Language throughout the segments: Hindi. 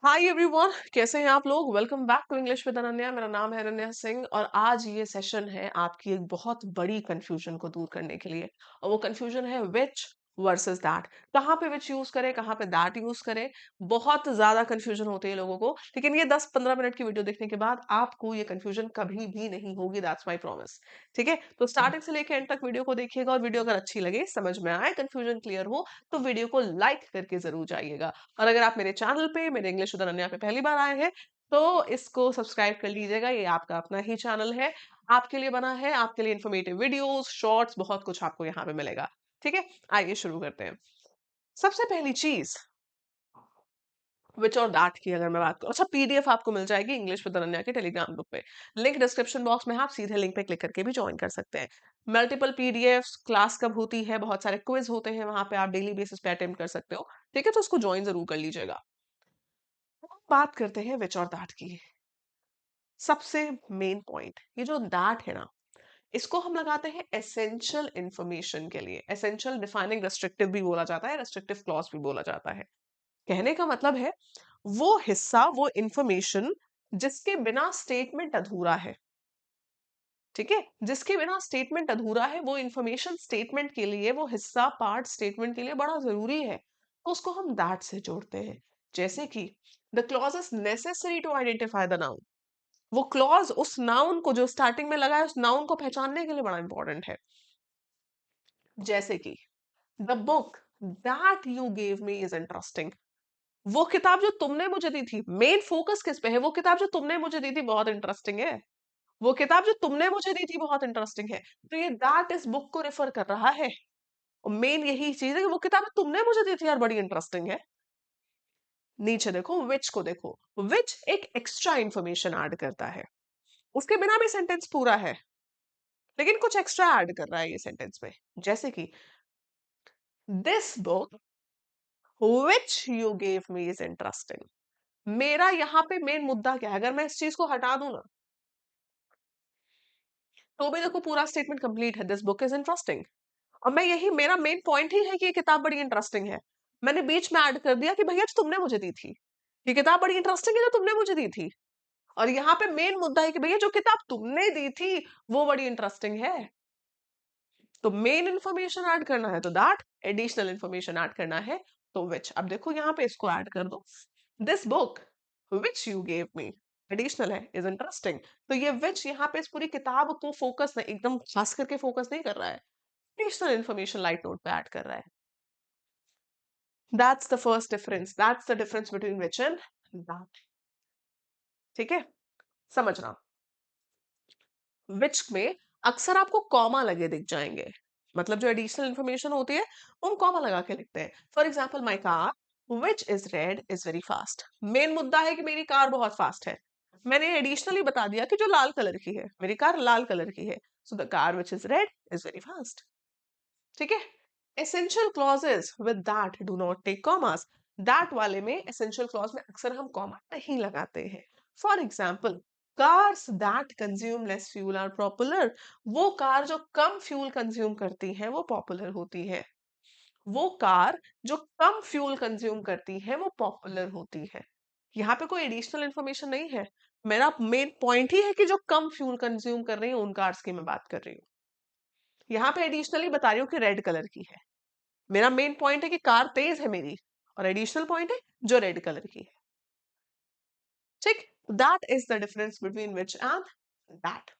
हाय एवरीवन, कैसे हैं आप लोग। Welcome back to English with Ananya. मेरा नाम है अनन्या सिंह और आज ये सेशन है आपकी एक बहुत बड़ी कंफ्यूजन को दूर करने के लिए। और वो कंफ्यूजन है विच वर्सेस दैट। कहाँ पे विच यूज करें, कहाँ पे दैट यूज करें। बहुत ज्यादा कंफ्यूजन होती है लोगों को, लेकिन ये 10-15 मिनट की वीडियो देखने के बाद आपको ये कंफ्यूजन कभी भी नहीं होगी। That's my promise. ठीक है, तो स्टार्टिंग से लेकर एंड तक वीडियो को देखिएगा और वीडियो अगर अच्छी लगे, समझ में आए, कंफ्यूजन क्लियर हो, तो वीडियो को लाइक करके जरूर जाइएगा। और अगर आप मेरे चैनल पे, मेरे इंग्लिश विद अनन्या पे पहली बार आए हैं, तो इसको सब्सक्राइब कर लीजिएगा। ये आपका अपना ही चैनल है, आपके लिए बना है, आपके लिए इन्फॉर्मेटिव वीडियोस, शॉर्ट्स, बहुत कुछ आपको यहाँ पे मिलेगा। ठीक है, आइए शुरू करते हैं। सबसे पहली चीज, विच और दैट की अगर मैं बात करूं, अच्छा, पीडीएफ आपको मिल जाएगी इंग्लिश विद अनन्या के टेलीग्राम ग्रुप पे। लिंक डिस्क्रिप्शन बॉक्स में है, आप सीधे लिंक पे क्लिक करके भी ज्वाइन कर सकते हैं। मल्टीपल पीडीएफ, क्लास कब होती है, बहुत सारे क्विज होते हैं वहां पे, आप डेली बेसिस पे अटेम्प्ट कर सकते हो। ठीक है, तो उसको ज्वाइन जरूर कर लीजिएगा। बात करते हैं विच और दैट की। सबसे मेन पॉइंट, ये जो दैट है ना, इसको हम लगाते हैं एसेंशियल इंफॉर्मेशन के लिए। एसेंशियल डिफाइनिंग रेस्ट्रिक्टिव भी बोला जाता है, रेस्ट्रिक्टिव क्लॉज भी बोला जाता है। कहने का मतलब है वो हिस्सा, वो इंफॉर्मेशन जिसके बिना स्टेटमेंट अधूरा है। ठीक है, जिसके बिना स्टेटमेंट अधूरा है, वो इंफॉर्मेशन स्टेटमेंट के लिए, वो हिस्सा, पार्ट स्टेटमेंट के लिए बड़ा जरूरी है, तो उसको हम दैट से जोड़ते हैं। जैसे कि the clause is necessary to identify the noun. वो क्लॉज उस नाउन को जो स्टार्टिंग में लगा है, उस नाउन को पहचानने के लिए बड़ा इंपॉर्टेंट है। जैसे कि the book that you gave me is interesting. वो किताब जो तुमने मुझे दी थी, मेन फोकस किस पे है, वो किताब जो तुमने मुझे दी थी बहुत इंटरेस्टिंग है। वो किताब जो तुमने मुझे दी थी बहुत इंटरेस्टिंग है। तो ये दैट इस बुक को रेफर कर रहा है। और मेन यही चीज है कि वो किताब तुमने मुझे दी थी यार, बड़ी इंटरेस्टिंग है। नीचे देखो, विच को देखो। विच एक एक्स्ट्रा इंफॉर्मेशन ऐड करता है, उसके बिना भी सेंटेंस पूरा है, लेकिन कुछ एक्स्ट्रा ऐड कर रहा है ये सेंटेंस में। जैसे कि this book which you gave me is interesting. मेरा यहाँ पे मेन मुद्दा क्या है, अगर मैं इस चीज को हटा दूं ना, तो भी देखो पूरा स्टेटमेंट कंप्लीट है। दिस बुक इज इंटरेस्टिंग, और मैं यही, मेरा मेन पॉइंट ही है कि ये किताब बड़ी इंटरेस्टिंग है। मैंने बीच में ऐड कर दिया कि भैया जो तुमने मुझे दी थी, ये किताब बड़ी इंटरेस्टिंग है जो तुमने मुझे दी थी। और यहाँ पे मेन मुद्दा है कि भैया जो किताब तुमने दी थी वो बड़ी इंटरेस्टिंग है। तो मेन इंफॉर्मेशन ऐड करना है तो दैट, एडिशनल इंफॉर्मेशन ऐड करना है तो विच। अब देखो यहाँ पे इसको ऐड कर दो। This book which you gave me, additional है, इज इंटरेस्टिंग। तो ये विच यहाँ पे इस पूरी किताब को फोकस नहीं, एकदम खास करके फोकस नहीं कर रहा है, एडिशनल इंफॉर्मेशन लाइट नोट पे ऐड कर रहा है। That's the first difference, that's the difference between which and that. ठीक है, समझना। विच में अक्सर आपको कॉमा लगे दिख जाएंगे, मतलब जो एडिशनल इंफॉर्मेशन होती है वो हम कॉमा लगा के लिखते हैं। For example, my car which is red is very fast. Main मुद्दा है कि मेरी कार बहुत फास्ट है, मैंने एडिशनली बता दिया कि जो लाल कलर की है, मेरी कार लाल कलर की है। So the car which is red is very fast. ठीक है, essential clauses with that do not take commas. That वाले में, एसेंशियल क्लॉज में अक्सर हम कॉमा नहीं लगाते हैं। For example, cars that consume less fuel are popular. वो कार जो कम फ्यूल कंज्यूम करती है वो पॉपुलर होती है। वो कार जो कम फ्यूल कंज्यूम करती है वो पॉपुलर होती है। यहाँ पे कोई एडिशनल इंफॉर्मेशन नहीं है, मेरा मेन पॉइंट ही है कि जो कम फ्यूल कंज्यूम कर रही है उन कार्स की मैं बात कर रही हूँ। यहाँ पे एडिशनली बता रही हूँ कि रेड कलर की है। मेरा मेन पॉइंट है कि कार तेज है मेरी, और एडिशनल पॉइंट है जो रेड कलर की है। ठीक, that is the difference between which and that.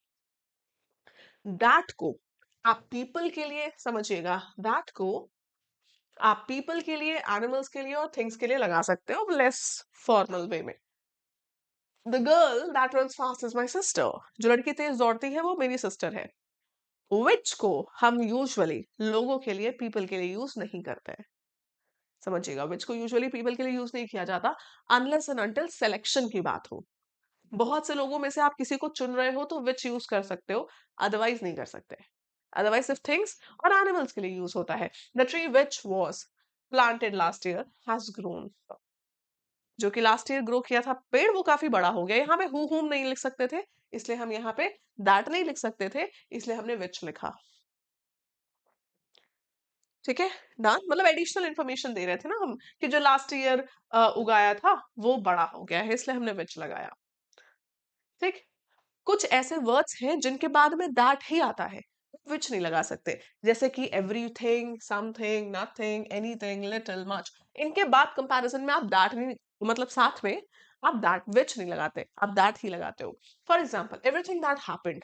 That को आप पीपल के लिए समझिएगा, दैट को आप पीपल के लिए, एनिमल्स के लिए और थिंग्स के लिए लगा सकते हो लेस फॉर्मल वे में। The girl that runs fast is my sister. जो लड़की तेज दौड़ती है वो मेरी सिस्टर है। विच को हम यूजुअली लोगों के लिए, पीपल के लिए यूज नहीं करते हैं। समझिएगा, विच को यूजुअली पीपल के लिए यूज नहीं किया जाता अनलेस एंड अनटिल सिलेक्शन की बात हो। बहुत से लोगों में से आप किसी को चुन रहे हो तो विच यूज कर सकते हो, अदरवाइज नहीं कर सकते। अदरवाइज सिर्फ थिंग्स और एनिमल्स के लिए यूज होता है। The tree which was planted last year has grown. जो कि लास्ट ईयर ग्रो किया था पेड़, वो काफी बड़ा हो गया। यहाँ पे हु हुम नहीं लिख सकते थे, इसलिए हम यहाँ पे दैट नहीं लिख सकते थे, इसलिए हमने विच लिखा। ठीक है, डन। मतलब एडिशनल इन्फॉर्मेशन दे रहे थे ना हम कि जो लास्ट ईयर उगाया था वो बड़ा हो गया है, इसलिए हमने विच लगाया। ठीक। कुछ ऐसे वर्ड्स हैं जिनके बाद में दैट ही आता है, विच नहीं लगा सकते। जैसे कि everything, something, nothing, anything, little, much. इनके बाद कंपैरिजन में आप दैट नहीं, मतलब साथ में आप दैट विच नहीं लगाते, आप दैट ही लगाते हो। For example, everything that happened,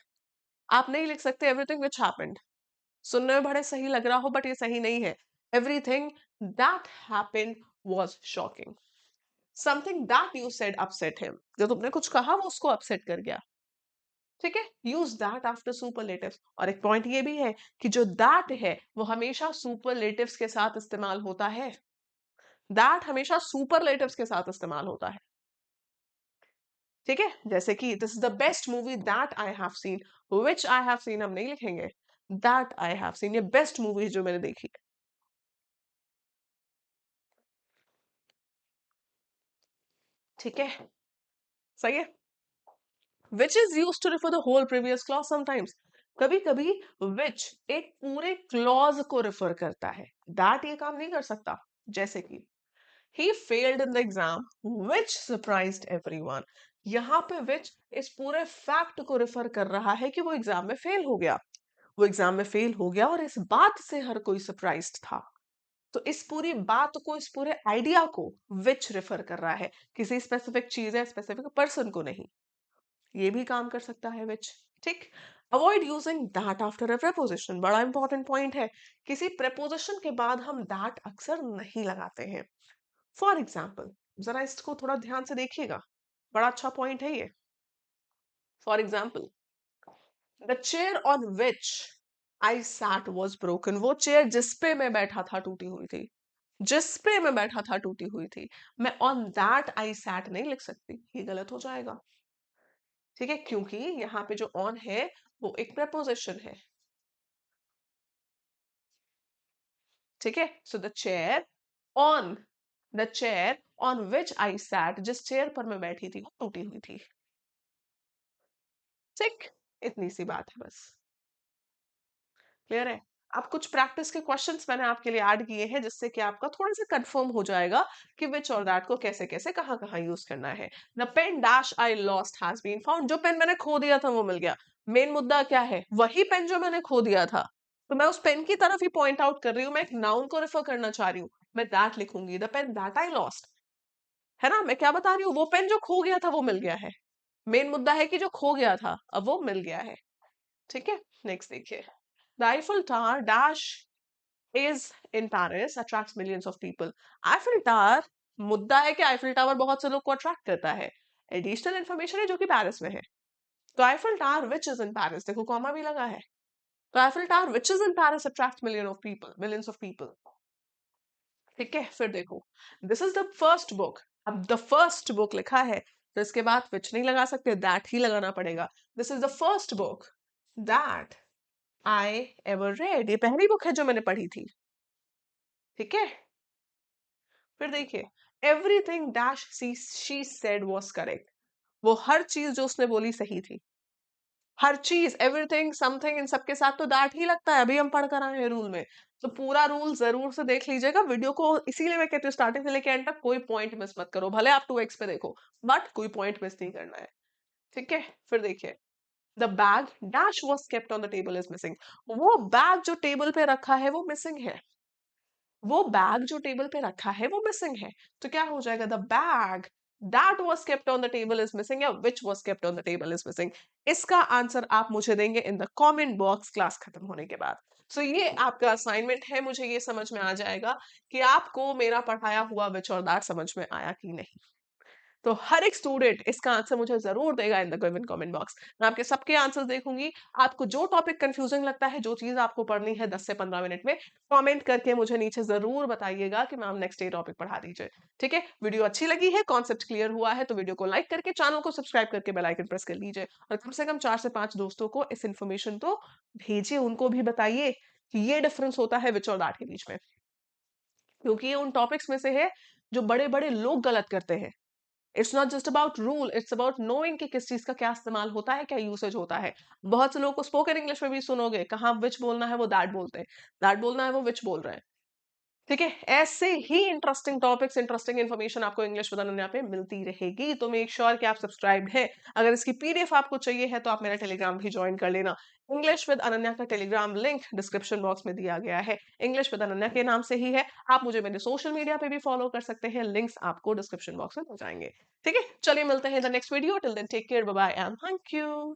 आप नहीं लिख सकते एवरीथिंग विच हैपेंड। सुनने में बड़े सही लग रहा हो बट ये सही नहीं है। Everything that happened was shocking. Something that you said upset him, जो तुमने कुछ कहा वो उसको अपसेट कर गया। ठीक है, यूज दैट आफ्टर सुपरलेटिव्स। और एक पॉइंट ये भी है कि जो दैट है वो हमेशा सुपरलेटिव्स के साथ इस्तेमाल होता है। दैट हमेशा सुपरलेटिव्स के साथ इस्तेमाल होता है। ठीक है, जैसे कि this is the best movie that I have seen, which I have seen हम नहीं लिखेंगे, दैट आई हैव सीन, ये बेस्ट मूवी जो मैंने देखी है। ठीक है, सही है। which is used to refer the whole previous clause sometimes। कभी कभी which एक पूरे क्लॉज को रेफर करता है, that ये काम नहीं कर सकता। जैसे कि he failed in the exam which surprised everyone, यहाँ पे which इस पूरे फैक्ट को रेफर कर रहा है कि वो एग्जाम में फेल हो गया। वो एग्जाम में फेल हो गया और इस बात से हर कोई सरप्राइज्ड था। तो इस पूरी बात को, इस पूरे आइडिया को विच रेफर कर रहा है, किसी स्पेसिफिक चीज या स्पेसिफिक पर्सन को नहीं। ये भी काम कर सकता है विच। ठीक। Avoid using that after a preposition, बड़ा इंपॉर्टेंट पॉइंट है। किसी preposition के बाद हम दैट अक्सर नहीं लगाते हैं। फॉर एग्जाम्पल, जरा इसको थोड़ा ध्यान से देखिएगा, बड़ा अच्छा पॉइंट है ये। For example, the chair on which I sat was broken, वो चेयर जिस पे मैं बैठा था टूटी हुई थी। जिस पे मैं बैठा था टूटी हुई थी। मैं ऑन दैट आई सैट नहीं लिख सकती, ये गलत हो जाएगा। ठीक है, क्योंकि यहाँ पे जो ऑन है वो एक preposition है। ठीक है, so on the chair on which I sat, जिस चेयर पर मैं बैठी थी वो टूटी हुई थी। ठीक, इतनी सी बात है बस। क्लियर है। अब कुछ प्रैक्टिस के क्वेश्चंस मैंने आपके लिए ऐड किए हैं जिससे कि आपका थोड़ा सा कंफर्म हो जाएगा कि विच और दैट को कैसे कैसे कहाँ कहाँ यूज करना है। The pen dash I lost has been found, जो पेन मैंने खो दिया था वो मिल गया। मेन मुद्दा क्या है, वही पेन जो मैंने खो दिया था। तो मैं उस पेन की तरफ ही पॉइंट आउट कर रही हूँ, मैं एक नाउन को रेफर करना चाह रही हूँ। मैं दैट लिखूंगी, the pen that I lost. है ना, मैं क्या बता रही हूँ, वो पेन जो खो गया था वो मिल गया है। मेन मुद्दा है कि जो खो गया था अब वो मिल गया है। ठीक है, नेक्स्ट देखिए। The Eiffel tower dash is in Paris attracts millions of people। Eiffel tower, मुद्दा है कि आईफिल टावर बहुत से लोग को अट्रैक्ट करता है। एडिशनल इंफॉर्मेशन है जो कि पेरिस में है। तो Eiffel tower which is in Paris, देखो कॉमा भी लगा है। तो Eiffel tower which is in Paris attract millions of people. ठीक है, फिर देखो, this is the first book. अब द फर्स्ट बुक लिखा है तो इसके बाद विच नहीं लगा सकते, दैट ही लगाना पड़ेगा। This is the first book that I ever read, ये पहली बुक है जो मैंने पढ़ी थी। ठीक है, फिर देखिए, everything dash she said was correct, वो हर चीज जो उसने बोली सही थी। हर चीज, एवरीथिंग, समथिंग, इन सबके साथ तो दैट ही लगता है, अभी हम पढ़ कर आए हैं रूल में। तो पूरा रूल जरूर से देख लीजिएगा वीडियो को, इसीलिए मैं कहती हूँ स्टार्टिंग से लेके एंड तक कोई पॉइंट मिस मत करो, भले आप 2x पे देखो बट कोई पॉइंट मिस नहीं करना है। ठीक है, फिर देखिए, the bag dash was kept on the table is missing, वो बैग जो टेबल पे रखा है वो मिसिंग है। वो बैग जो टेबल पे रखा है वो मिसिंग है। तो क्या हो जाएगा, the bag that was kept on the table is missing या which was kept on the table is missing. इसका आंसर आप मुझे देंगे in the comment box class खत्म होने के बाद। सो ये आपका असाइनमेंट है, मुझे ये समझ में आ जाएगा कि आपको मेरा पढ़ाया हुआ विच और दैट समझ में आया कि नहीं। तो हर एक स्टूडेंट इसका आंसर मुझे जरूर देगा in the given comment box. मैं आपके सबके आंसर्स देखूंगी। आपको जो टॉपिक कंफ्यूजिंग लगता है, जो चीज आपको पढ़नी है 10 से 15 मिनट में, कमेंट करके मुझे नीचे जरूर बताइएगा कि मैम नेक्स्ट डे टॉपिक पढ़ा दीजिए। ठीक है, वीडियो अच्छी लगी है, कॉन्सेप्ट क्लियर हुआ है तो वीडियो को लाइक करके चैनल को सब्सक्राइब करके बेल आइकन प्रेस कर लीजिए और कम से कम 4 से 5 दोस्तों को इस इन्फॉर्मेशन तो भेजिए, उनको भी बताइए कि ये डिफरेंस होता है विच और दैट के बीच में, क्योंकि ये उन टॉपिक्स में से है जो बड़े बड़े लोग गलत करते हैं। It's not just about rule, it's about knowing कि किस चीज का क्या इस्तेमाल होता है, क्या यूसेज होता है। बहुत से लोगों को स्पोकन इंग्लिश में भी सुनोगे, कहाँ विच बोलना है वो दैट बोलते हैं, दैट बोलना है वो विच बोल रहे हैं। ठीक है, ऐसे ही इंटरेस्टिंग टॉपिक्स, इंटरेस्टिंग इन्फॉर्मेशन आपको इंग्लिश विद अनन्या पे मिलती रहेगी। तो मेक श्योर कि आप सब्सक्राइब्ड हैं। अगर इसकी पीडीएफ आपको चाहिए है तो आप मेरा टेलीग्राम भी ज्वाइन कर लेना। इंग्लिश विद अनन्या का टेलीग्राम लिंक डिस्क्रिप्शन बॉक्स में दिया गया है। इंग्लिश विद अनन्या के नाम से ही है। आप मुझे मेरे सोशल मीडिया पे भी फॉलो कर सकते हैं, लिंक्स आपको डिस्क्रिप्शन बॉक्स में मिल जाएंगे। ठीक है, चलिए मिलते हैं in the next video. Till then take care, bye bye and thank you.